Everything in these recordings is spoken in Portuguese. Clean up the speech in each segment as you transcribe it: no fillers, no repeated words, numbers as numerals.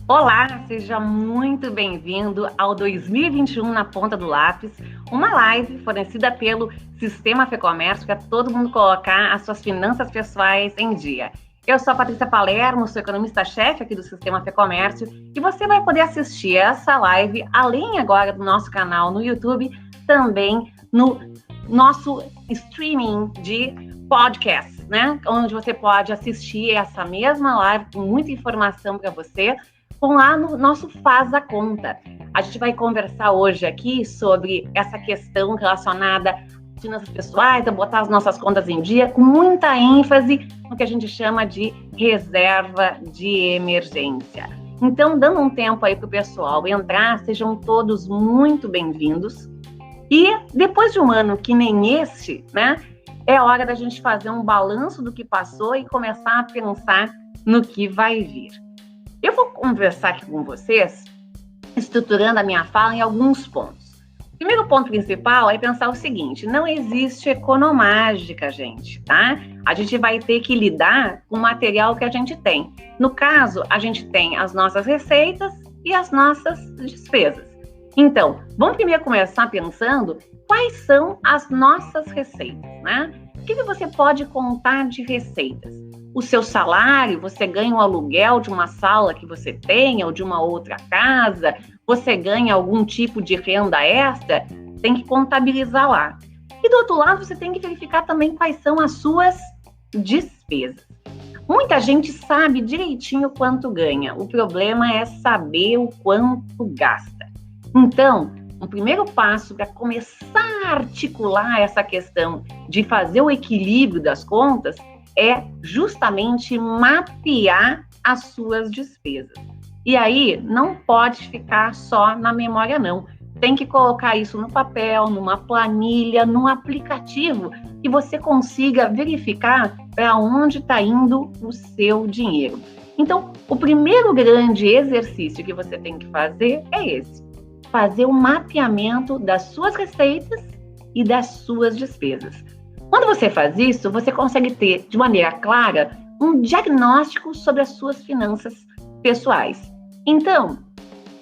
Olá, seja muito bem-vindo ao 2021 na Ponta do Lápis, uma live fornecida pelo Sistema Fecomércio para todo mundo colocar as suas finanças pessoais em dia. Eu sou a Patrícia Palermo, sou economista-chefe aqui do Sistema Fecomércio e você vai poder assistir essa live, além agora do nosso canal no YouTube, também no nosso streaming de podcasts, né? Onde você pode assistir essa mesma live com muita informação para você. Vão lá no nosso Faz a Conta. A gente vai conversar hoje aqui sobre essa questão relacionada às finanças pessoais, a botar as nossas contas em dia, com muita ênfase no que a gente chama de reserva de emergência. Então, dando um tempo aí para o pessoal entrar, sejam todos muito bem-vindos. E depois de um ano que nem este, né, é hora da gente fazer um balanço do que passou e começar a pensar no que vai vir. Eu vou conversar aqui com vocês, estruturando a minha fala em alguns pontos. O primeiro ponto principal é pensar o seguinte: não existe economágica, gente, tá? A gente vai ter que lidar com o material que a gente tem. No caso, a gente tem as nossas receitas e as nossas despesas. Então, vamos primeiro começar pensando quais são as nossas receitas, né? O que você pode contar de receitas? O seu salário, você ganha um aluguel de uma sala que você tenha ou de uma outra casa, você ganha algum tipo de renda extra, tem que contabilizar lá. E do outro lado, você tem que verificar também quais são as suas despesas. Muita gente sabe direitinho quanto ganha, o problema é saber o quanto gasta. Então, o primeiro passo para começar a articular essa questão de fazer o equilíbrio das contas é justamente mapear as suas despesas. E aí, não pode ficar só na memória, não. Tem que colocar isso no papel, numa planilha, num aplicativo que você consiga verificar para onde está indo o seu dinheiro. Então, o primeiro grande exercício que você tem que fazer é esse: fazer o mapeamento das suas receitas e das suas despesas. Quando você faz isso, você consegue ter, de maneira clara, um diagnóstico sobre as suas finanças pessoais. Então,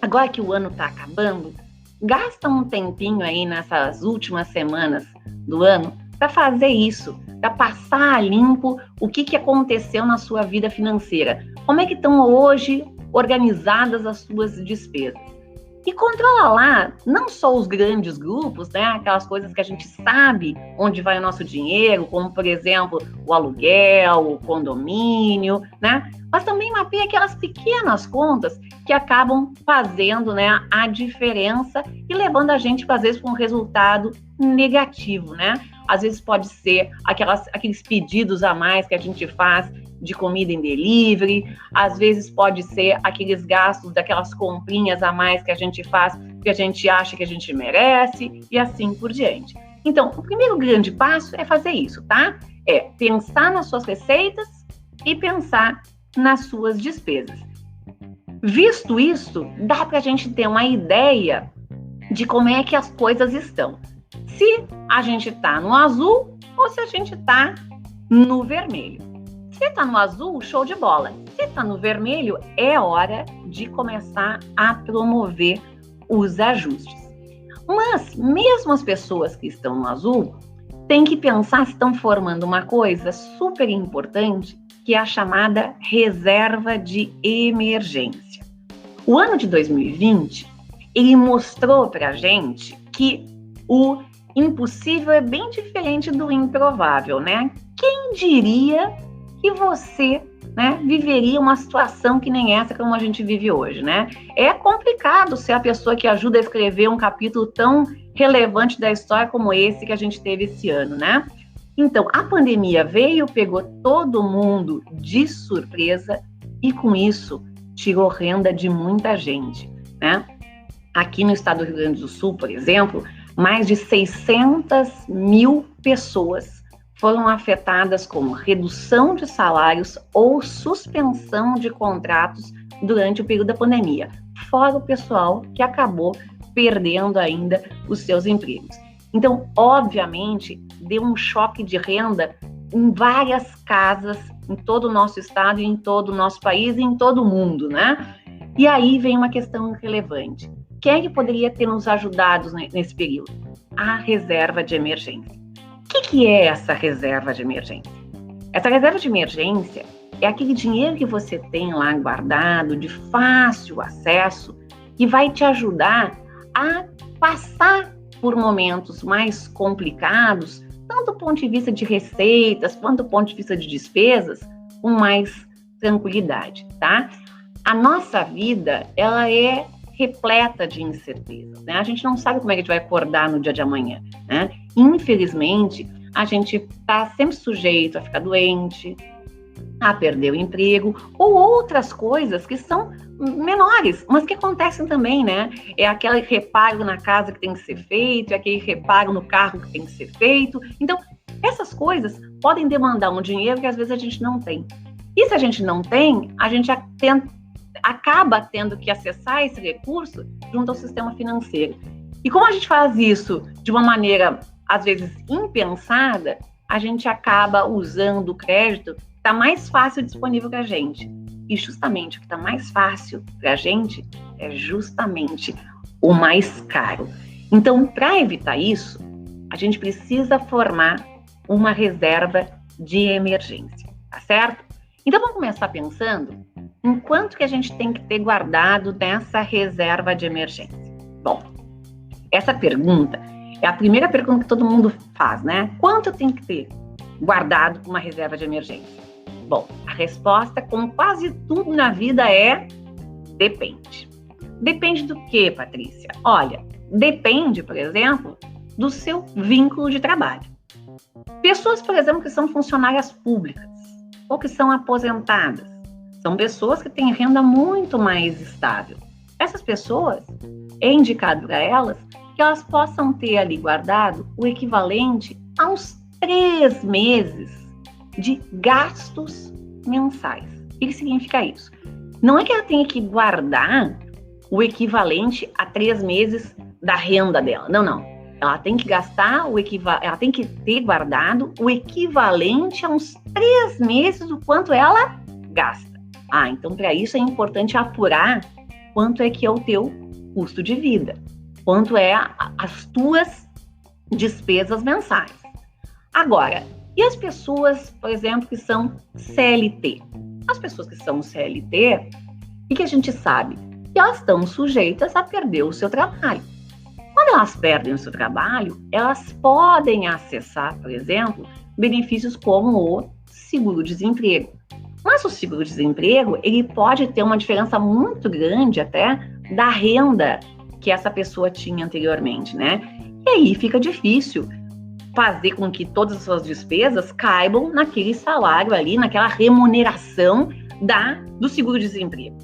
agora que o ano está acabando, gasta um tempinho aí nessas últimas semanas do ano para fazer isso, para passar a limpo o que aconteceu na sua vida financeira. Como é que estão hoje organizadas as suas despesas? E controla lá, não só os grandes grupos, né, aquelas coisas que a gente sabe onde vai o nosso dinheiro, como, por exemplo, o aluguel, o condomínio, né, mas também mapeia aquelas pequenas contas que acabam fazendo, né, a diferença e levando a gente, às vezes, para um resultado negativo, né? Às vezes pode ser aqueles pedidos a mais que a gente faz de comida em delivery, às vezes pode ser aqueles gastos daquelas comprinhas a mais que a gente faz, que a gente acha que a gente merece, e assim por diante. Então, o primeiro grande passo é fazer isso, tá? É pensar nas suas receitas e pensar nas suas despesas. Visto isso, dá para a gente ter uma ideia de como é que as coisas estão. Se a gente está no azul ou se a gente está no vermelho. Se está no azul, show de bola. Se está no vermelho, é hora de começar a promover os ajustes. Mas, mesmo as pessoas que estão no azul, têm que pensar se estão formando uma coisa super importante, que é a chamada reserva de emergência. O ano de 2020, ele mostrou para a gente que o impossível é bem diferente do improvável, né? Quem diria que você, né, viveria uma situação que nem essa como a gente vive hoje, né? É complicado ser a pessoa que ajuda a escrever um capítulo tão relevante da história como esse que a gente teve esse ano, né? Então, a pandemia veio, pegou todo mundo de surpresa e, com isso, tirou renda de muita gente, né? Aqui no estado do Rio Grande do Sul, por exemplo, mais de 600 mil pessoas foram afetadas com redução de salários ou suspensão de contratos durante o período da pandemia, fora o pessoal que acabou perdendo ainda os seus empregos. Então, obviamente, deu um choque de renda em várias casas, em todo o nosso estado, em todo o nosso país e em todo o mundo, né? E aí vem uma questão relevante. Quem é que poderia ter nos ajudado nesse período? A reserva de emergência. O que é essa reserva de emergência? Essa reserva de emergência é aquele dinheiro que você tem lá guardado, de fácil acesso, que vai te ajudar a passar por momentos mais complicados, tanto do ponto de vista de receitas, quanto do ponto de vista de despesas, com mais tranquilidade, tá? A nossa vida, ela é repleta de incertezas, né? A gente não sabe como é que a gente vai acordar no dia de amanhã, né? Infelizmente, a gente está sempre sujeito a ficar doente, a perder o emprego, ou outras coisas que são menores, mas que acontecem também, né? É aquele reparo na casa que tem que ser feito, é aquele reparo no carro que tem que ser feito. Então, essas coisas podem demandar um dinheiro que às vezes a gente não tem. E se a gente não tem, a gente acaba tendo que acessar esse recurso junto ao sistema financeiro. E como a gente faz isso de uma maneira, às vezes, impensada, a gente acaba usando o crédito que está mais fácil disponível para a gente. E justamente o que está mais fácil para a gente é justamente o mais caro. Então, para evitar isso, a gente precisa formar uma reserva de emergência, tá certo? Então, vamos começar pensando em quanto que a gente tem que ter guardado nessa reserva de emergência. Bom, essa pergunta é a primeira pergunta que todo mundo faz, né? Quanto tem que ter guardado uma reserva de emergência? Bom, a resposta, como quase tudo na vida, é depende. Depende do quê, Patrícia? Olha, depende, por exemplo, do seu vínculo de trabalho. Pessoas, por exemplo, que são funcionárias públicas ou que são aposentadas, são pessoas que têm renda muito mais estável. Essas pessoas, é indicado para elas que elas possam ter ali guardado o equivalente a uns 3 meses de gastos mensais. O que significa isso? Não é que ela tenha que guardar o equivalente a 3 meses da renda dela. Não. Ela tem que gastar ela tem que ter guardado o equivalente a uns 3 meses do quanto ela gasta. Então para isso é importante apurar quanto é que é o teu custo de vida, quanto é as tuas despesas mensais. Agora, e as pessoas, por exemplo, que são CLT? As pessoas que são CLT, o que a gente sabe? Que elas estão sujeitas a perder o seu trabalho. Quando elas perdem o seu trabalho, elas podem acessar, por exemplo, benefícios como o seguro-desemprego. Mas o seguro-desemprego, ele pode ter uma diferença muito grande até da renda que essa pessoa tinha anteriormente, né? E aí fica difícil fazer com que todas as suas despesas caibam naquele salário ali, naquela remuneração do seguro-desemprego,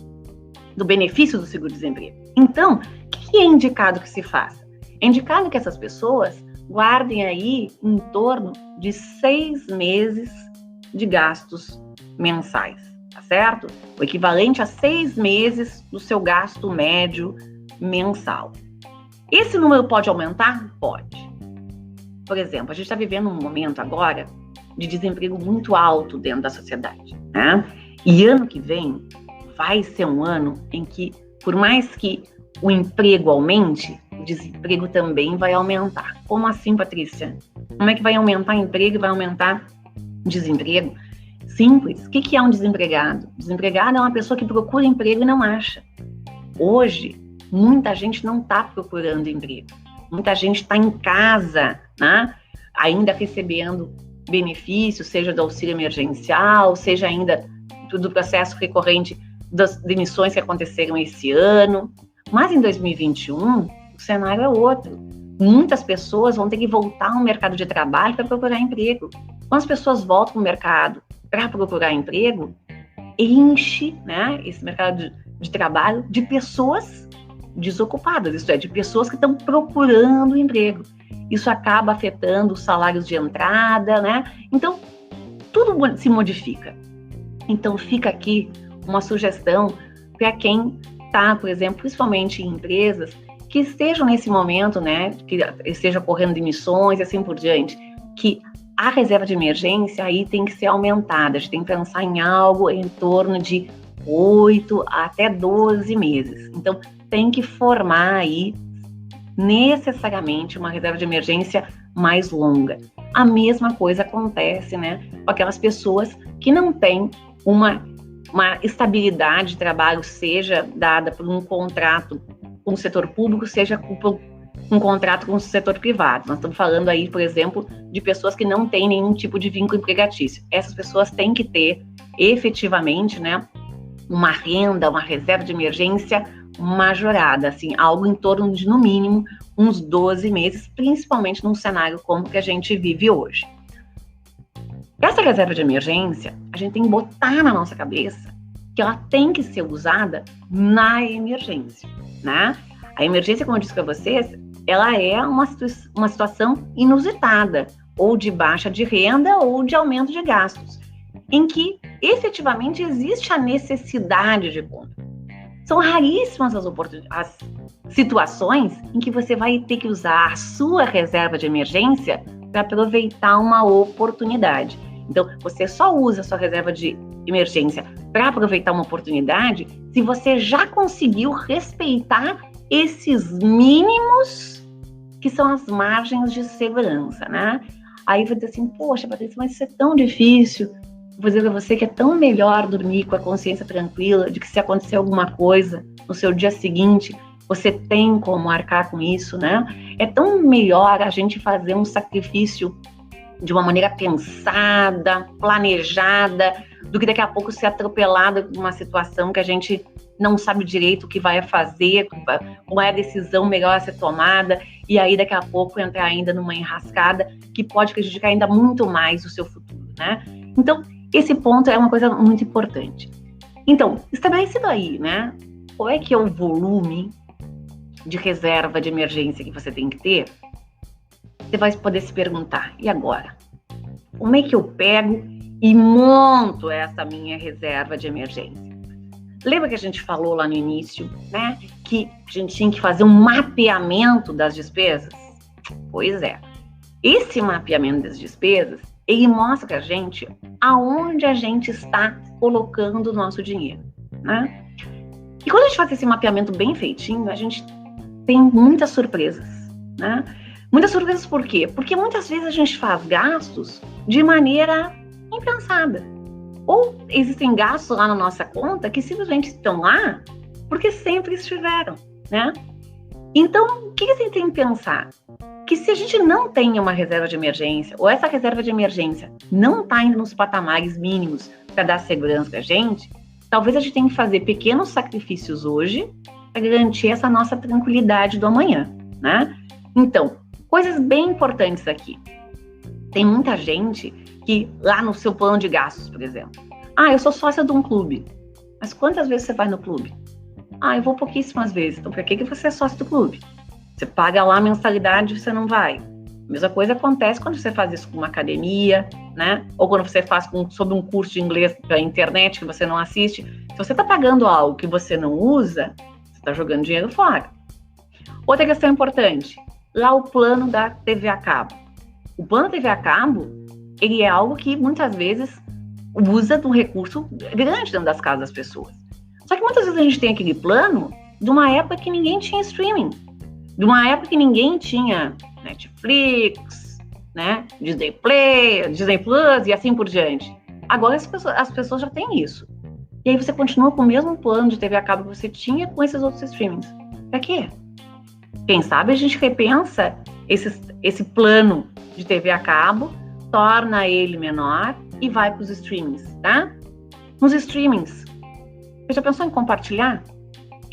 do benefício do seguro-desemprego. Então, o que é indicado que se faça? É indicado que essas pessoas guardem aí em torno de 6 meses de gastos mensais, tá certo? O equivalente a 6 meses do seu gasto médio mensal. Esse número pode aumentar? Pode. Por exemplo, a gente está vivendo um momento agora de desemprego muito alto dentro da sociedade, né? E ano que vem vai ser um ano em que, por mais que o emprego aumente, o desemprego também vai aumentar. Como assim, Patrícia? Como é que vai aumentar emprego e vai aumentar desemprego? Simples. O que é um desempregado? Desempregado é uma pessoa que procura emprego e não acha. Hoje, muita gente não está procurando emprego. Muita gente está em casa, né? Ainda recebendo benefícios, seja do auxílio emergencial, seja ainda do processo recorrente das demissões que aconteceram esse ano. Mas em 2021, o cenário é outro. Muitas pessoas vão ter que voltar ao mercado de trabalho para procurar emprego. Quando as pessoas voltam para o mercado para procurar emprego, enche, né, esse mercado de trabalho de pessoas desocupadas, isto é, de pessoas que estão procurando emprego. Isso acaba afetando os salários de entrada, né? Então, tudo se modifica. Então, fica aqui uma sugestão para quem está, por exemplo, principalmente em empresas que estejam nesse momento, né, que esteja correndo demissões e assim por diante, que a reserva de emergência aí tem que ser aumentada, a gente tem que pensar em algo em torno de 8 até 12 meses. Então, tem que formar aí necessariamente uma reserva de emergência mais longa. A mesma coisa acontece, né, com aquelas pessoas que não têm uma estabilidade de trabalho, seja dada por um contrato com o setor público, seja por um contrato com o setor privado. Nós estamos falando aí, por exemplo, de pessoas que não têm nenhum tipo de vínculo empregatício. Essas pessoas têm que ter, efetivamente, né, uma renda, uma reserva de emergência majorada, assim, algo em torno de, no mínimo, uns 12 meses, principalmente num cenário como que a gente vive hoje. Essa reserva de emergência, a gente tem que botar na nossa cabeça que ela tem que ser usada na emergência, né? A emergência, como eu disse para vocês, ela é uma situação inusitada, ou de baixa de renda ou de aumento de gastos, em que efetivamente existe a necessidade de compra. São raríssimas as situações em que você vai ter que usar a sua reserva de emergência para aproveitar uma oportunidade. Então, você só usa a sua reserva de emergência para aproveitar uma oportunidade se você já conseguiu respeitar esses mínimos que são as margens de segurança, né? Aí vai dizer assim, poxa, Patrícia, mas isso é tão difícil. Vou dizer para você que é tão melhor dormir com a consciência tranquila de que se acontecer alguma coisa no seu dia seguinte, você tem como arcar com isso, né? É tão melhor a gente fazer um sacrifício de uma maneira pensada, planejada, do que daqui a pouco ser atropelado por uma situação que a gente não sabe direito o que vai fazer, qual é a decisão melhor a ser tomada, e aí daqui a pouco entrar ainda numa enrascada que pode prejudicar ainda muito mais o seu futuro, né? Então, esse ponto é uma coisa muito importante. Então, estabelecido aí, né? Qual é que é o volume de reserva de emergência que você tem que ter? Você vai poder se perguntar, e agora? Como é que eu pego e monto essa minha reserva de emergência? Lembra que a gente falou lá no início, né? Que a gente tinha que fazer um mapeamento das despesas? Pois é. Esse mapeamento das despesas, ele mostra pra gente aonde a gente está colocando o nosso dinheiro, né? E quando a gente faz esse mapeamento bem feitinho, a gente tem muitas surpresas, né? Muitas surpresas por quê? Porque muitas vezes a gente faz gastos de maneira impensada. Ou existem gastos lá na nossa conta que simplesmente estão lá porque sempre estiveram, né? Então, o que a gente tem que pensar? Que se a gente não tem uma reserva de emergência, ou essa reserva de emergência não está indo nos patamares mínimos para dar segurança para a gente, talvez a gente tenha que fazer pequenos sacrifícios hoje para garantir essa nossa tranquilidade do amanhã, né? Então, coisas bem importantes aqui. Tem muita gente que lá no seu plano de gastos, por exemplo, eu sou sócia de um clube. Mas quantas vezes você vai no clube? Eu vou pouquíssimas vezes. Então, para que você é sócio do clube? Você paga lá a mensalidade e você não vai. A mesma coisa acontece quando você faz isso com uma academia, né? Ou quando você faz sobre um curso de inglês pela internet que você não assiste. Se você está pagando algo que você não usa, você está jogando dinheiro fora. Outra questão importante, lá o plano da TV a cabo. O plano TV a cabo, ele é algo que muitas vezes usa de um recurso grande dentro das casas das pessoas. Só que muitas vezes a gente tem aquele plano de uma época que ninguém tinha streaming, de uma época que ninguém tinha Netflix, né, Disney Play, Disney Plus e assim por diante. Agora as pessoas já têm isso. E aí você continua com o mesmo plano de TV a cabo que você tinha com esses outros streamings. Pra quê? Quem sabe a gente repensa esse plano de TV a cabo, torna ele menor e vai para os streamings, tá? Nos streamings, você já pensou em compartilhar?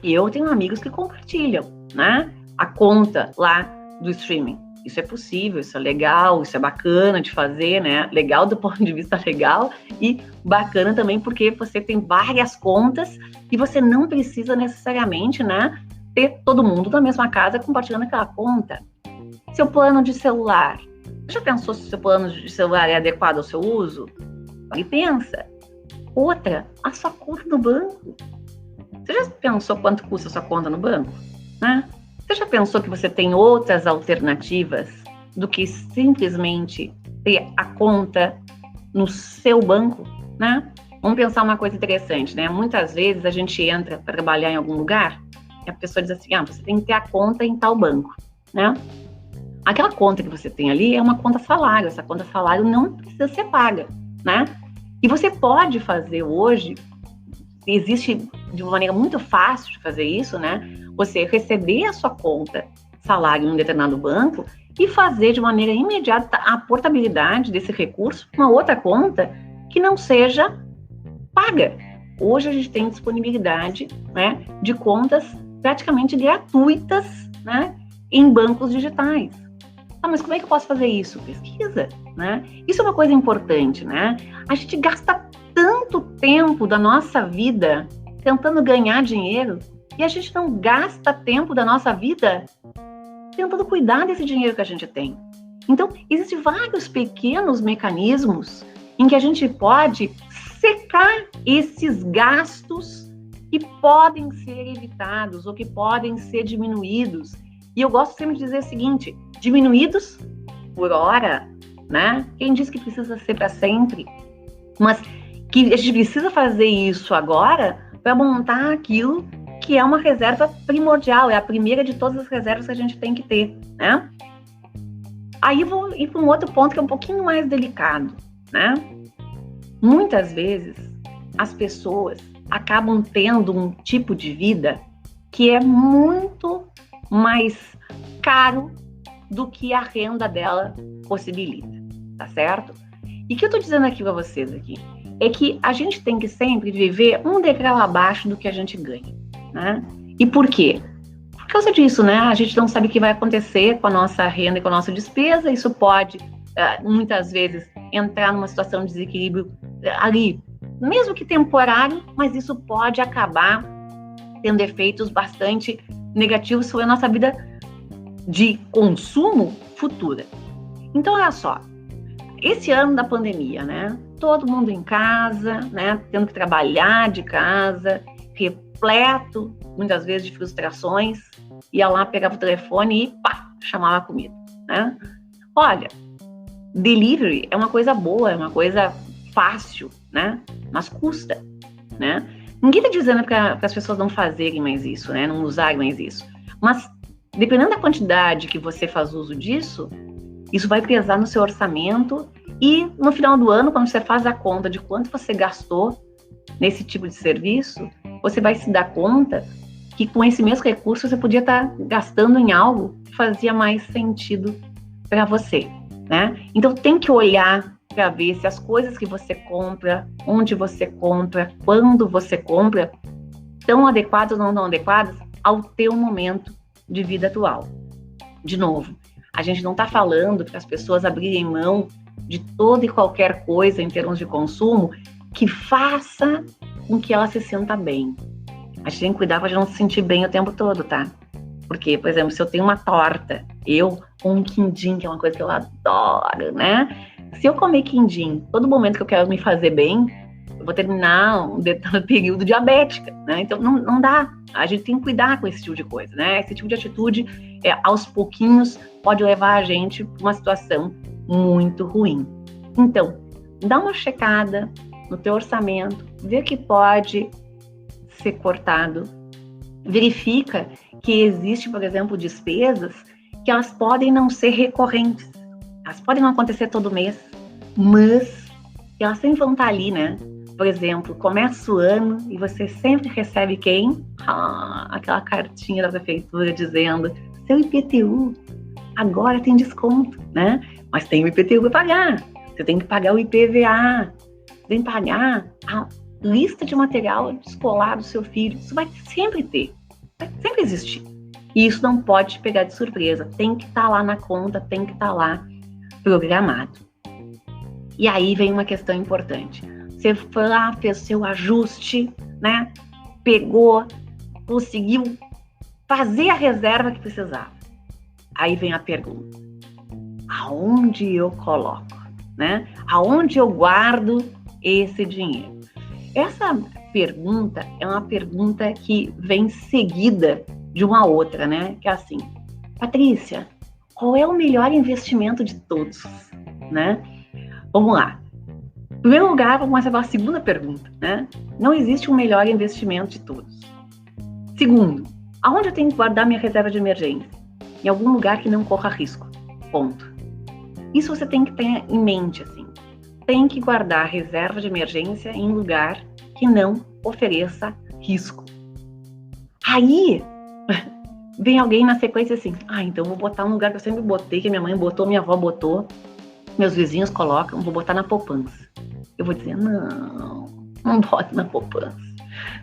E eu tenho amigos que compartilham, né? A conta lá do streaming. Isso é possível, isso é legal, isso é bacana de fazer, né? Legal do ponto de vista legal e bacana também porque você tem várias contas e você não precisa necessariamente, né, ter todo mundo na mesma casa compartilhando aquela conta. Seu plano de celular. Você já pensou se o seu plano de celular é adequado ao seu uso? E pensa. Outra, a sua conta no banco. Você já pensou quanto custa a sua conta no banco? Né? Você já pensou que você tem outras alternativas do que simplesmente ter a conta no seu banco, né? Vamos pensar uma coisa interessante, né? Muitas vezes a gente entra para trabalhar em algum lugar e a pessoa diz assim, você tem que ter a conta em tal banco, né? Aquela conta que você tem ali é uma conta salário, essa conta salário não precisa ser paga, né? E você pode fazer hoje, existe de uma maneira muito fácil de fazer isso, né? Você receber a sua conta salário em um determinado banco e fazer de maneira imediata a portabilidade desse recurso para uma outra conta que não seja paga. Hoje a gente tem disponibilidade, né, de contas praticamente gratuitas, né, em bancos digitais. Mas como é que eu posso fazer isso? Pesquisa, né? Isso é uma coisa importante, né? A gente gasta tanto tempo da nossa vida tentando ganhar dinheiro e a gente não gasta tempo da nossa vida tentando cuidar desse dinheiro que a gente tem. Então, existem vários pequenos mecanismos em que a gente pode secar esses gastos que podem ser evitados ou que podem ser diminuídos. E eu gosto sempre de dizer o seguinte, diminuídos por hora, né? Quem diz que precisa ser para sempre? Mas que a gente precisa fazer isso agora para montar aquilo que é uma reserva primordial, é a primeira de todas as reservas que a gente tem que ter, né? Aí vou ir para um outro ponto que é um pouquinho mais delicado, né? Muitas vezes as pessoas acabam tendo um tipo de vida que é muito mais caro do que a renda dela possibilita, tá certo? E o que eu tô dizendo aqui para vocês aqui é que a gente tem que sempre viver um degrau abaixo do que a gente ganha, né? E por quê? Por causa disso, né? A gente não sabe o que vai acontecer com a nossa renda e com a nossa despesa, isso pode, muitas vezes, entrar numa situação de desequilíbrio ali, mesmo que temporário, mas isso pode acabar tendo efeitos bastante negativos sobre a nossa vida de consumo futura. Então, olha só, esse ano da pandemia, né? Todo mundo em casa, né? Tendo que trabalhar de casa, repleto, muitas vezes, de frustrações, ia lá, pegava o telefone e pá, chamava a comida, né? Olha, delivery é uma coisa boa, é uma coisa fácil, né? Mas custa, né? Ninguém está dizendo para as pessoas não fazerem mais isso, né? Não usarem mais isso. Mas, dependendo da quantidade que você faz uso disso, isso vai pesar no seu orçamento e no final do ano, quando você faz a conta de quanto você gastou nesse tipo de serviço, você vai se dar conta que com esse mesmo recurso você podia estar gastando em algo que fazia mais sentido para você, né? Então tem que olhar para ver se as coisas que você compra, onde você compra, quando você compra, estão adequadas ou não estão adequadas ao teu momento de vida atual. De novo, a gente não está falando para as pessoas abrirem mão de toda e qualquer coisa em termos de consumo que faça com que ela se sinta bem. A gente tem que cuidar para não se sentir bem o tempo todo, tá? Porque, por exemplo, se eu tenho uma torta, um quindim, que é uma coisa que eu adoro, né? Se eu comer quindim todo momento que eu quero me fazer bem, eu vou terminar um período diabética, né? Então, não dá. A gente tem que cuidar com esse tipo de coisa, né? Esse tipo de atitude, aos pouquinhos, pode levar a gente para uma situação muito ruim. Então, dá uma checada no teu orçamento, vê que pode ser cortado. Verifica que existe, por exemplo, despesas que elas podem não ser recorrentes. Elas podem não acontecer todo mês, mas elas sempre vão estar ali, né? Por exemplo, começa o ano e você sempre recebe quem? Aquela cartinha da prefeitura dizendo seu IPTU agora tem desconto, né? Mas tem o IPTU para pagar. Você tem que pagar o IPVA. Você tem que pagar a lista de material escolar do seu filho. Isso vai sempre ter. Vai sempre existir. E isso não pode te pegar de surpresa. Tem que estar lá na conta, tem que estar lá programado. E aí vem uma questão importante. Você foi lá, fez seu ajuste, né? Pegou, conseguiu fazer a reserva que precisava. Aí vem a pergunta: aonde eu coloco, né? Aonde eu guardo esse dinheiro? Essa pergunta é uma pergunta que vem seguida de uma outra, né? Que é assim: Patrícia, qual é o melhor investimento de todos, né? Vamos lá. Em primeiro lugar, vamos começar pela segunda pergunta, né? Não existe um melhor investimento de todos. Segundo, aonde eu tenho que guardar minha reserva de emergência? Em algum lugar que não corra risco. Ponto. Isso você tem que ter em mente, assim. Tem que guardar a reserva de emergência em um lugar que não ofereça risco. Aí, vem alguém na sequência assim, então eu vou botar um lugar que eu sempre botei, que minha mãe botou, minha avó botou, meus vizinhos colocam, vou botar na poupança. Eu vou dizer, não bote na poupança.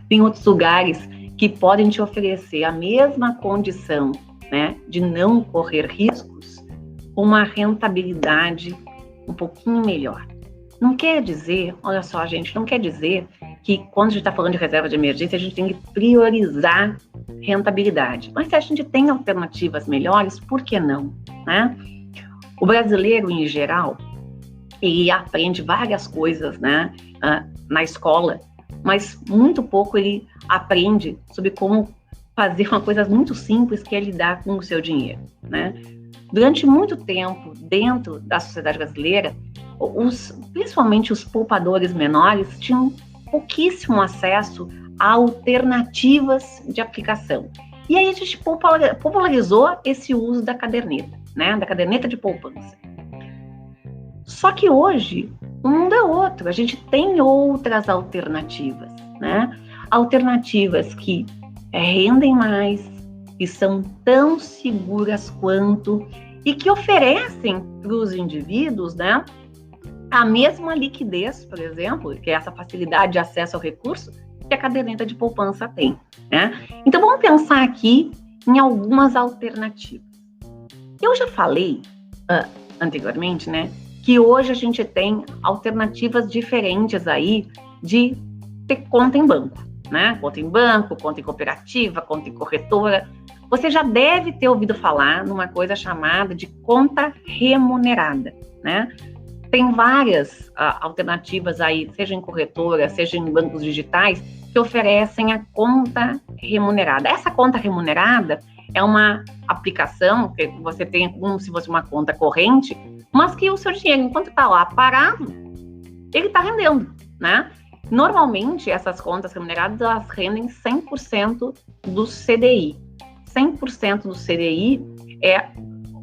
Tem outros lugares que podem te oferecer a mesma condição, né, de não correr riscos, uma rentabilidade um pouquinho melhor. Não quer dizer, olha só, gente, não quer dizer que quando a gente está falando de reserva de emergência, a gente tem que priorizar rentabilidade. Mas se a gente tem alternativas melhores, por que não, né? O brasileiro, em geral, ele aprende várias coisas, né, na escola, mas muito pouco ele aprende sobre como fazer uma coisa muito simples, que é lidar com o seu dinheiro, né? Durante muito tempo, dentro da sociedade brasileira, principalmente os poupadores menores tinham pouquíssimo acesso a alternativas de aplicação. E aí a gente popularizou esse uso da caderneta, né? Da caderneta de poupança. Só que hoje o mundo é outro, a gente tem outras alternativas, né? Alternativas que rendem mais, que são tão seguras quanto e que oferecem para os indivíduos, né, a mesma liquidez, por exemplo, que é essa facilidade de acesso ao recurso que a caderneta de poupança tem, né? Então vamos pensar aqui em algumas alternativas. Eu já falei anteriormente, né, que hoje a gente tem alternativas diferentes aí de ter conta em banco, né? Conta em banco, conta em cooperativa, conta em corretora. Você já deve ter ouvido falar numa coisa chamada de conta remunerada, né? Tem várias alternativas aí, seja em corretora, seja em bancos digitais, que oferecem a conta remunerada. Essa conta remunerada é uma aplicação que você tem como se fosse uma conta corrente, mas que o seu dinheiro, enquanto está lá parado, ele está rendendo, né? Normalmente, essas contas remuneradas, elas rendem 100% do CDI. 100% do CDI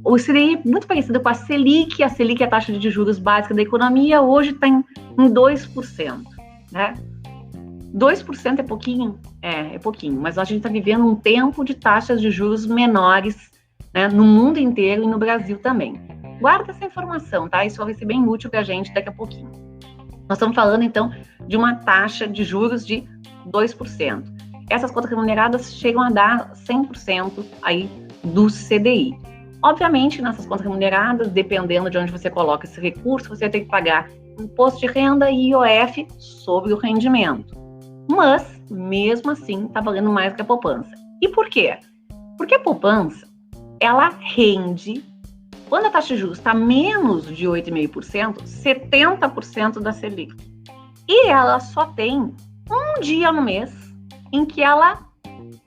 o CDI é muito parecido com a Selic. A Selic é a taxa de juros básica da economia, hoje está em 2%, né? 2% é pouquinho? É pouquinho, mas a gente está vivendo um tempo de taxas de juros menores, né, no mundo inteiro e no Brasil também. Guarda essa informação, tá? Isso vai ser bem útil para a gente daqui a pouquinho. Nós estamos falando, então, de uma taxa de juros de 2%. Essas contas remuneradas chegam a dar 100% aí do CDI. Obviamente, nessas contas remuneradas, dependendo de onde você coloca esse recurso, você vai ter que pagar imposto de renda e IOF sobre o rendimento. Mas, mesmo assim, está valendo mais que a poupança. E por quê? Porque a poupança, ela rende, quando a taxa de juros está menos de 8,5%, 70% da Selic. E ela só tem um dia no mês em que ela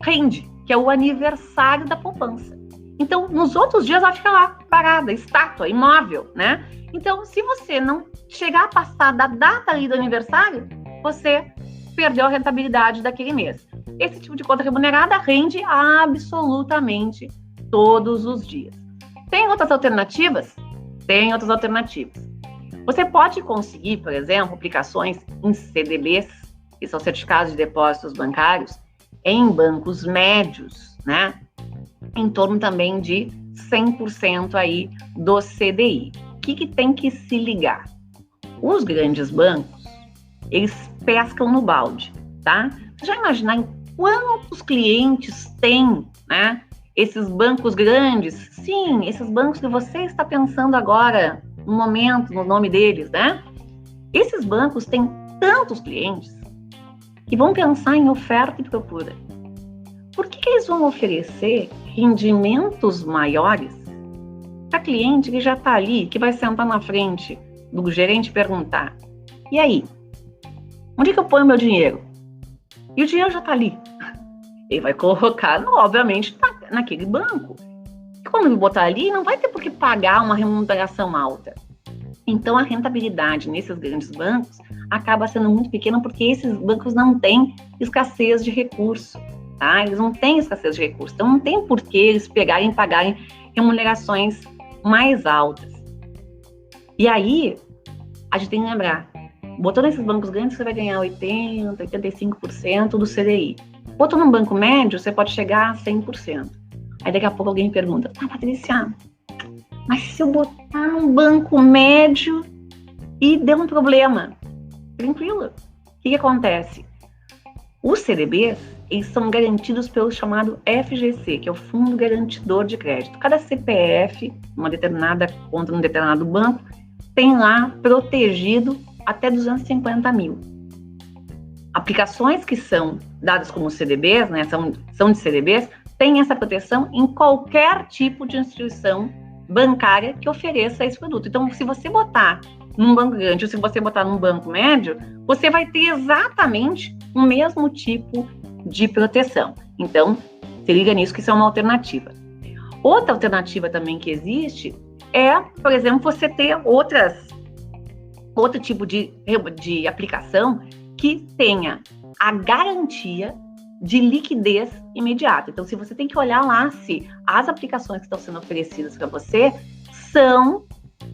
rende, que é o aniversário da poupança. Então, nos outros dias, ela fica lá, parada, estátua, imóvel, né? Então, se você não chegar a passar da data ali do aniversário, você perdeu a rentabilidade daquele mês. Esse tipo de conta remunerada rende absolutamente todos os dias. Tem outras alternativas? Tem outras alternativas. Você pode conseguir, por exemplo, aplicações em CDBs, que são certificados de depósitos bancários, em bancos médios, né? Em torno também de 100% aí do CDI. O que tem que se ligar? Os grandes bancos, eles pescam no balde, tá? Você já imaginar quantos clientes têm, né? Esses bancos grandes? Sim, esses bancos que você está pensando agora, no momento, no nome deles, né? Esses bancos têm tantos clientes que vão pensar em oferta e procura. Por que eles vão oferecer rendimentos maiores para cliente que já está ali, que vai sentar na frente do gerente e perguntar: e aí, onde é que eu ponho meu dinheiro? E o dinheiro já está ali. Ele vai colocar, obviamente, naquele banco. E quando ele botar ali, não vai ter por que pagar uma remuneração alta. Então, a rentabilidade nesses grandes bancos acaba sendo muito pequena porque esses bancos não têm escassez de recurso, tá? Eles não têm escassez de recurso, então não tem por que eles pegarem e pagarem remunerações mais altas. E aí, a gente tem que lembrar, botando esses bancos grandes, você vai ganhar 80%, 85% do CDI. Botou num banco médio, você pode chegar a 100%. Aí daqui a pouco alguém pergunta, Patrícia, mas se eu botar num banco médio e der um problema, tranquilo. O que acontece? Os CDBs, eles são garantidos pelo chamado FGC, que é o Fundo Garantidor de Crédito. Cada CPF, uma determinada conta num determinado banco, tem lá protegido até 250 mil. Aplicações que são dadas como CDBs, né, são de CDBs, têm essa proteção em qualquer tipo de instituição bancária que ofereça esse produto. Então, se você botar num banco grande ou se você botar num banco médio, você vai ter exatamente o mesmo tipo de proteção. Então, se liga nisso que isso é uma alternativa. Outra alternativa também que existe é, por exemplo, você ter outro tipo de aplicação que tenha a garantia de liquidez imediata. Então, se você tem que olhar lá se as aplicações que estão sendo oferecidas para você são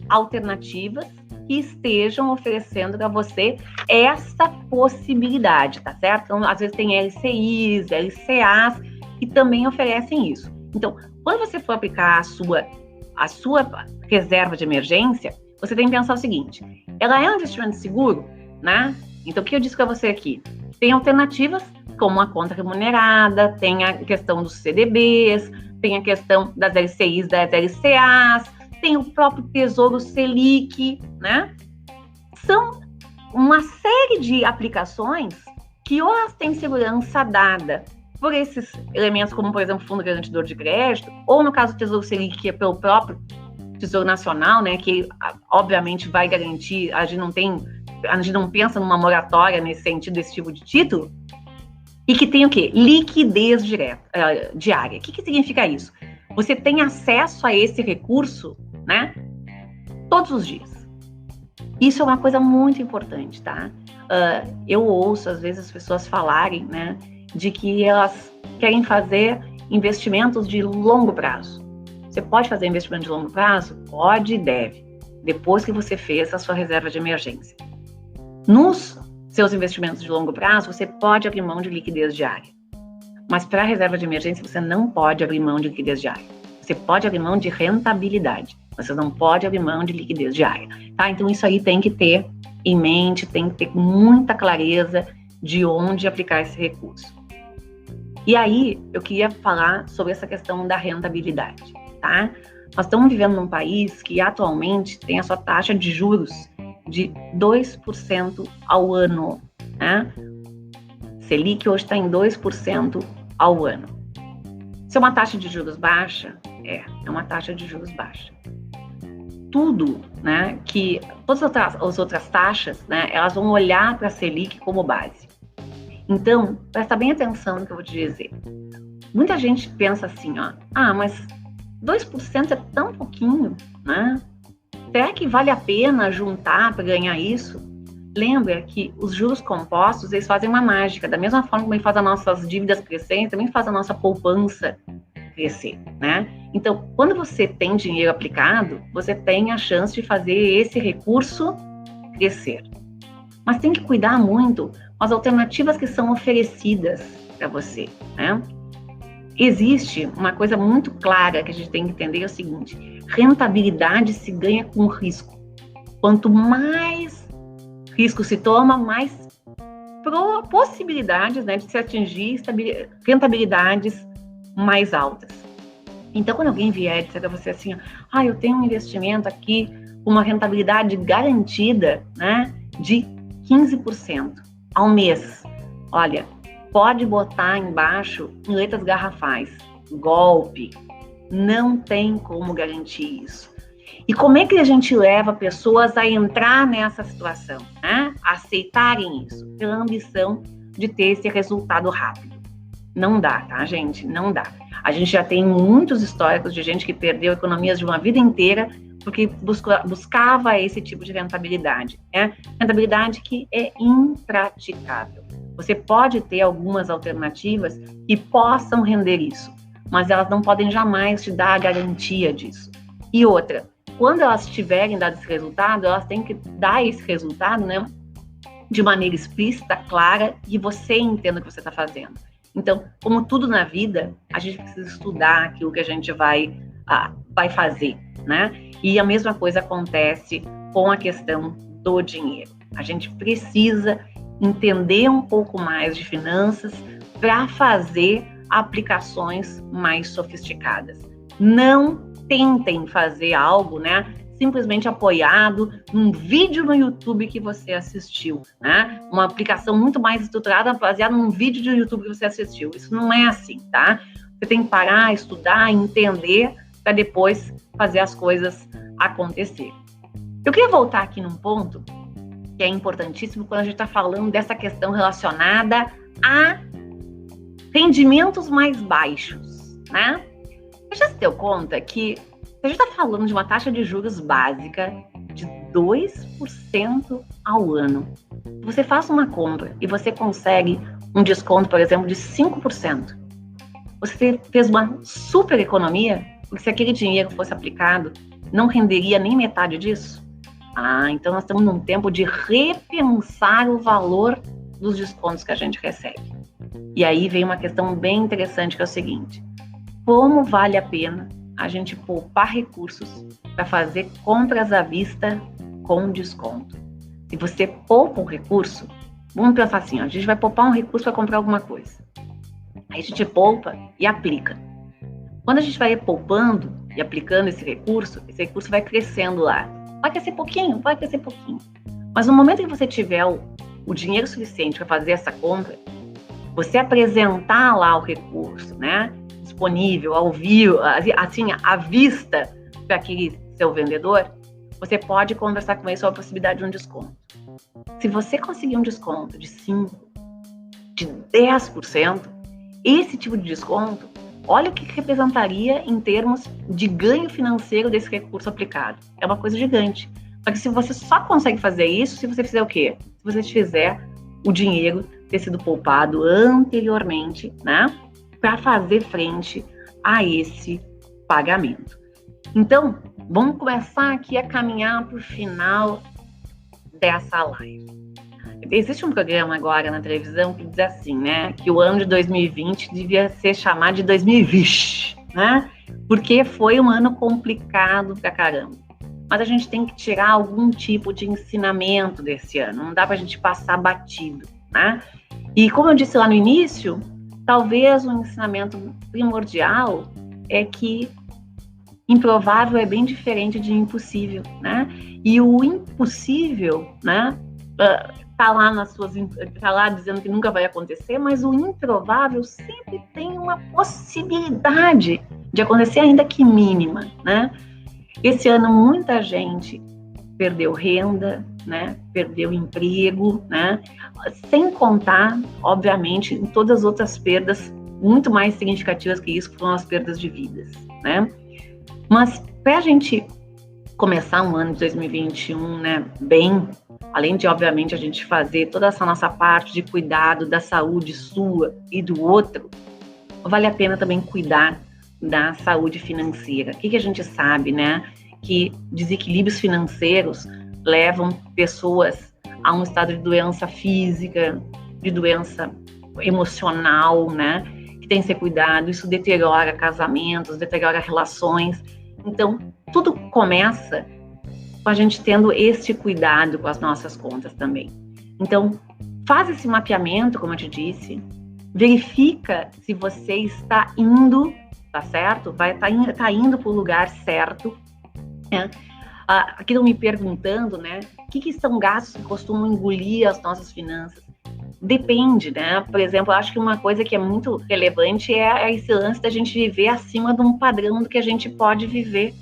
alternativas que estejam oferecendo para você essa possibilidade, tá certo? Então, às vezes tem LCIs, LCAs que também oferecem isso. Então, quando você for aplicar a sua reserva de emergência, você tem que pensar o seguinte, ela é um investimento seguro, né? Então, o que eu disse para você aqui? Tem alternativas como a conta remunerada, tem a questão dos CDBs, tem a questão das LCIs, das LCAs, tem o próprio Tesouro Selic, né? São uma série de aplicações que ou elas têm segurança dada por esses elementos, como, por exemplo, Fundo Garantidor de Crédito, ou no caso do Tesouro Selic, que é pelo próprio Tesouro Nacional, né? Que obviamente vai garantir, a gente não pensa numa moratória nesse sentido, desse tipo de título, e que tem o quê? Liquidez diária. O que significa isso? Você tem acesso a esse recurso, né? Todos os dias. Isso é uma coisa muito importante, tá? Eu ouço, às vezes, as pessoas falarem, né? De que elas querem fazer investimentos de longo prazo. Você pode fazer investimento de longo prazo? Pode e deve. Depois que você fez a sua reserva de emergência. Nos seus investimentos de longo prazo, você pode abrir mão de liquidez diária. Mas para a reserva de emergência, você não pode abrir mão de liquidez diária. Você pode abrir mão de rentabilidade. Você não pode abrir mão de liquidez diária. Tá? Então, isso aí tem que ter em mente, tem que ter muita clareza de onde aplicar esse recurso. E aí, eu queria falar sobre essa questão da rentabilidade. Tá? Nós estamos vivendo num país que atualmente tem a sua taxa de juros de 2% ao ano, né? Selic hoje está em 2% ao ano. Se é uma taxa de juros baixa, é uma taxa de juros baixa. Tudo, né, que todas as outras taxas, né, elas vão olhar para a Selic como base. Então, presta bem atenção no que eu vou te dizer. Muita gente pensa assim, ó, mas 2% é tão pouquinho, né? Será que vale a pena juntar para ganhar isso? Lembra que os juros compostos, eles fazem uma mágica. Da mesma forma como ele faz as nossas dívidas crescerem, também faz a nossa poupança crescer, né? Então, quando você tem dinheiro aplicado, você tem a chance de fazer esse recurso crescer. Mas tem que cuidar muito com as alternativas que são oferecidas para você, né? Existe uma coisa muito clara que a gente tem que entender, é o seguinte: rentabilidade se ganha com risco. Quanto mais risco se toma, mais possibilidades, né, de se atingir rentabilidades mais altas. Então, quando alguém vier e disser para você assim, eu tenho um investimento aqui com uma rentabilidade garantida, né, de 15% ao mês. Olha, pode botar embaixo em letras garrafais, golpe, não tem como garantir isso. E como é que a gente leva pessoas a entrar nessa situação, né? A aceitarem isso, pela ambição de ter esse resultado rápido. Não dá, tá, gente? Não dá. A gente já tem muitos históricos de gente que perdeu economias de uma vida inteira porque buscava esse tipo de rentabilidade, né? Rentabilidade que é impraticável. Você pode ter algumas alternativas que possam render isso, mas elas não podem jamais te dar a garantia disso. E outra, quando elas tiverem dado esse resultado, elas têm que dar esse resultado, né, de maneira explícita, clara, e você entenda o que você está fazendo. Então, como tudo na vida, a gente precisa estudar aquilo que a gente vai fazer, né? E a mesma coisa acontece com a questão do dinheiro. A gente precisa entender um pouco mais de finanças para fazer aplicações mais sofisticadas. Não tentem fazer algo, né, simplesmente apoiado num vídeo no YouTube que você assistiu, né? Uma aplicação muito mais estruturada baseada num vídeo do YouTube que você assistiu. Isso não é assim, tá? Você tem que parar, estudar, entender para depois fazer as coisas acontecer. Eu queria voltar aqui num ponto que é importantíssimo quando a gente está falando dessa questão relacionada a rendimentos mais baixos, né? Você já se deu conta que a gente está falando de uma taxa de juros básica de 2% ao ano. Você faz uma compra e você consegue um desconto, por exemplo, de 5%. Você fez uma super economia, porque se aquele dinheiro fosse aplicado, não renderia nem metade disso. Então nós estamos num tempo de repensar o valor dos descontos que a gente recebe. E aí vem uma questão bem interessante, que é o seguinte: como vale a pena a gente poupar recursos para fazer compras à vista com desconto? Se você poupa um recurso, vamos pensar assim, a gente vai poupar um recurso para comprar alguma coisa. Aí a gente poupa e aplica. Quando a gente vai poupando e aplicando esse recurso vai crescendo lá. Vai crescer pouquinho. Mas no momento que você tiver o dinheiro suficiente para fazer essa compra, você apresentar lá o recurso, né, disponível, ao vivo, assim, à vista para aquele seu vendedor, você pode conversar com ele sobre a possibilidade de um desconto. Se você conseguir um desconto de 5%, de 10%, esse tipo de desconto, olha o que representaria em termos de ganho financeiro desse recurso aplicado. É uma coisa gigante. Só que se você só consegue fazer isso se você fizer o quê? Se você fizer o dinheiro ter sido poupado anteriormente, né, para fazer frente a esse pagamento. Então, vamos começar aqui a caminhar para o final dessa live. Existe um programa agora na televisão que diz assim, né, que o ano de 2020 devia ser chamado de 2020, né, porque foi um ano complicado pra caramba. Mas a gente tem que tirar algum tipo de ensinamento desse ano, não dá pra gente passar batido, né? E como eu disse lá no início, talvez um ensinamento primordial é que improvável é bem diferente de impossível, né? E o impossível, né, tá lá dizendo que nunca vai acontecer, mas o improvável sempre tem uma possibilidade de acontecer, ainda que mínima, né? Esse ano muita gente perdeu renda, né? Perdeu emprego, né? Sem contar, obviamente, em todas as outras perdas muito mais significativas que isso, que foram as perdas de vidas, né? Mas para a gente começar um ano de 2021, né, bem, além de, obviamente, a gente fazer toda essa nossa parte de cuidado da saúde sua e do outro, vale a pena também cuidar da saúde financeira. O que a gente sabe, né? Que desequilíbrios financeiros levam pessoas a um estado de doença física, de doença emocional, né? Que tem que ser cuidado. Isso deteriora casamentos, deteriora relações. Então, tudo começa com a gente tendo este cuidado com as nossas contas também. Então, faz esse mapeamento, como eu te disse, verifica se você está indo, tá certo? Tá indo para o lugar certo, né? Aqui estão me perguntando, né? O que são gastos que costumam engolir as nossas finanças? Depende, né? Por exemplo, eu acho que uma coisa que é muito relevante é esse lance da gente viver acima de um padrão do que a gente pode viver,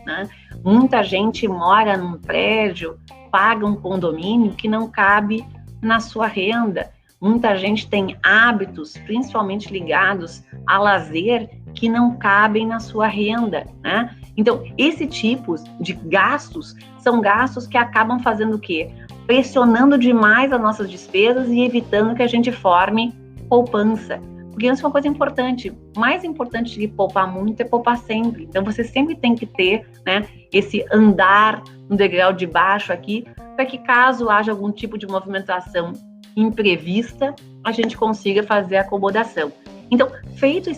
né? Muita gente mora num prédio, paga um condomínio que não cabe na sua renda. Muita gente tem hábitos, principalmente ligados a lazer, que não cabem na sua renda, né? Então, esse tipo de gastos são gastos que acabam fazendo o quê? Pressionando demais as nossas despesas e evitando que a gente forme poupança. Porque isso é uma coisa importante. Mais importante de poupar muito é poupar sempre. Então, você sempre tem que ter, né, esse andar no degrau de baixo aqui, para que caso haja algum tipo de movimentação imprevista, a gente consiga fazer a acomodação. Então, feito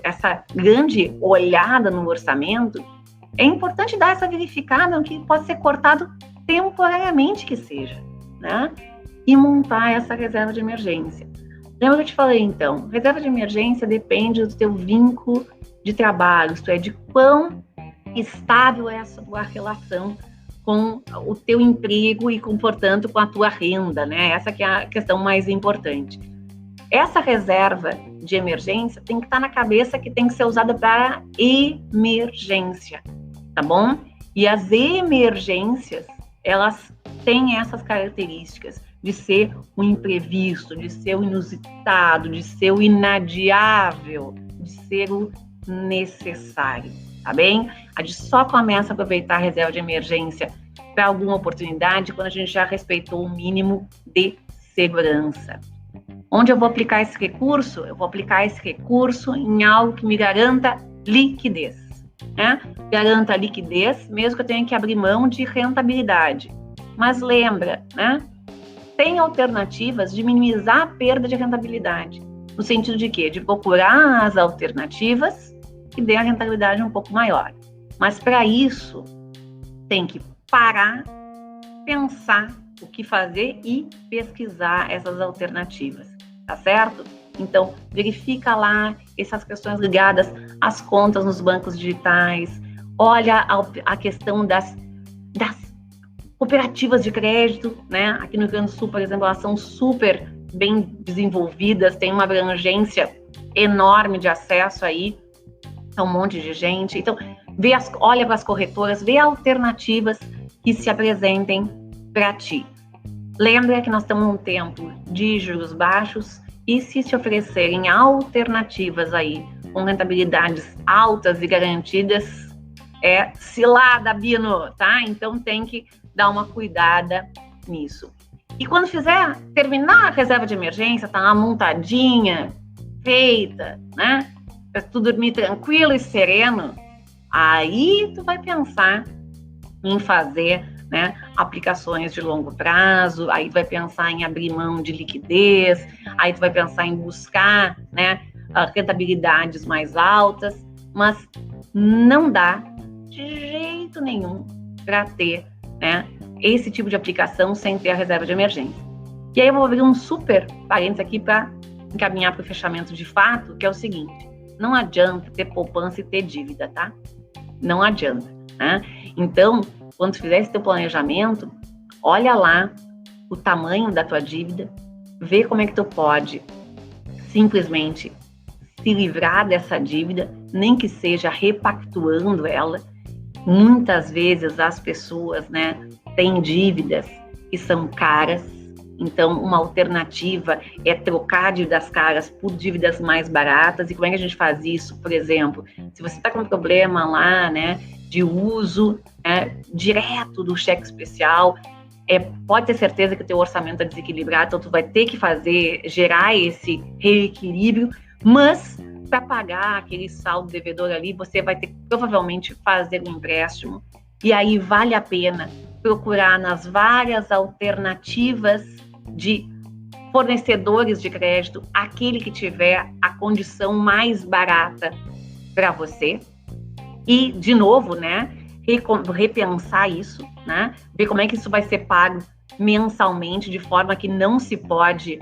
essa grande olhada no orçamento, é importante dar essa verificada que pode ser cortado temporariamente que seja, né? E montar essa reserva de emergência. Lembra que eu te falei, então? Reserva de emergência depende do teu vínculo de trabalho, isto é, de quão estável é essa tua relação com o teu emprego e, portanto, com a tua renda, né? Essa que é a questão mais importante. Essa reserva de emergência tem que estar na cabeça que tem que ser usada para emergência, tá bom? E as emergências, elas têm essas características de ser o imprevisto, de ser o inusitado, de ser o inadiável, de ser o necessário, tá bem? A gente só começa a aproveitar a reserva de emergência para alguma oportunidade quando a gente já respeitou o mínimo de segurança. Onde eu vou aplicar esse recurso? Eu vou aplicar esse recurso em algo que me garanta liquidez, né? Garanta liquidez, mesmo que eu tenha que abrir mão de rentabilidade. Mas lembra, né? Tem alternativas de minimizar a perda de rentabilidade. No sentido de quê? De procurar as alternativas que dêem a rentabilidade um pouco maior. Mas para isso, tem que parar, pensar o que fazer e pesquisar essas alternativas, tá certo? Então, verifica lá essas questões ligadas às contas nos bancos digitais, olha a questão das cooperativas de crédito, né? Aqui no Rio Grande do Sul, por exemplo, elas são super bem desenvolvidas, tem uma abrangência enorme de acesso aí a um monte de gente. Então, olha para as corretoras, vê alternativas que se apresentem para ti. Lembra que nós estamos num tempo de juros baixos e se oferecerem alternativas aí com rentabilidades altas e garantidas, é cilada, Bino, tá? Então tem que dar uma cuidada nisso. E quando terminar a reserva de emergência, tá lá montadinha, feita, né? Pra tu dormir tranquilo e sereno, aí tu vai pensar em fazer, né, aplicações de longo prazo, aí tu vai pensar em abrir mão de liquidez, aí tu vai pensar em buscar, né, rentabilidades mais altas, mas não dá de jeito nenhum para ter, né, esse tipo de aplicação sem ter a reserva de emergência. E aí eu vou abrir um super parênteses aqui para encaminhar para o fechamento de fato, que é o seguinte: não adianta ter poupança e ter dívida, tá? Não adianta, né? Então, quando tu fizer esse teu planejamento, olha lá o tamanho da tua dívida, vê como é que tu pode simplesmente se livrar dessa dívida, nem que seja repactuando ela. Muitas vezes as pessoas, né, têm dívidas que são caras, então uma alternativa é trocar dívidas caras por dívidas mais baratas. E como é que a gente faz isso? Por exemplo, se você está com um problema lá, né, de uso direto do cheque especial, pode ter certeza que o teu orçamento está desequilibrado, então tu vai ter que gerar esse reequilíbrio, mas para pagar aquele saldo devedor ali, você vai ter que provavelmente fazer um empréstimo, e aí vale a pena procurar nas várias alternativas de fornecedores de crédito aquele que tiver a condição mais barata para você. E, de novo, né, repensar isso, né, ver como é que isso vai ser pago mensalmente, de forma que não se pode,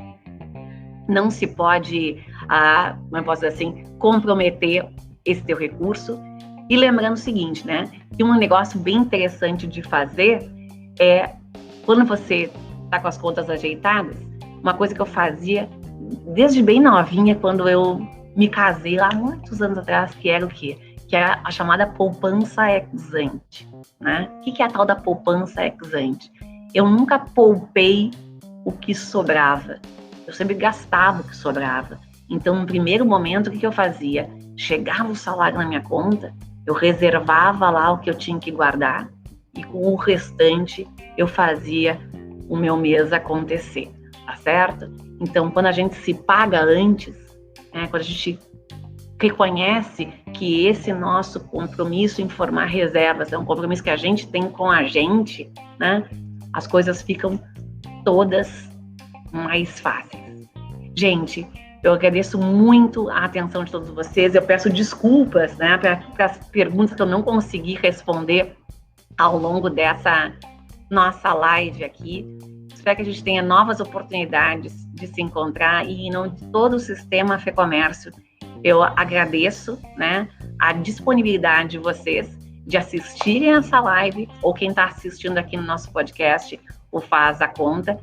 como eu posso dizer assim, comprometer esse teu recurso. E lembrando o seguinte, né, que um negócio bem interessante de fazer é, quando você está com as contas ajeitadas, uma coisa que eu fazia desde bem novinha, quando eu me casei lá muitos anos atrás, que era o quê? Que era a chamada poupança ex-ante, né? O que é a tal da poupança ex-ante? Eu nunca poupei o que sobrava, eu sempre gastava o que sobrava. Então, no primeiro momento, o que eu fazia? Chegava o salário na minha conta, Eu reservava lá o que eu tinha que guardar e com o restante eu fazia o meu mês acontecer, tá certo? Então, quando a gente se paga antes, né, quando a gente reconhece que esse nosso compromisso em formar reservas é um compromisso que a gente tem com a gente, né, as coisas ficam todas mais fáceis. Gente, eu agradeço muito a atenção de todos vocês. Eu peço desculpas, né, para as perguntas que eu não consegui responder ao longo dessa nossa live aqui. Espero que a gente tenha novas oportunidades de se encontrar e em nome de todo o sistema FEComércio, eu agradeço, né, a disponibilidade de vocês de assistirem essa live ou quem está assistindo aqui no nosso podcast, o Faz a Conta.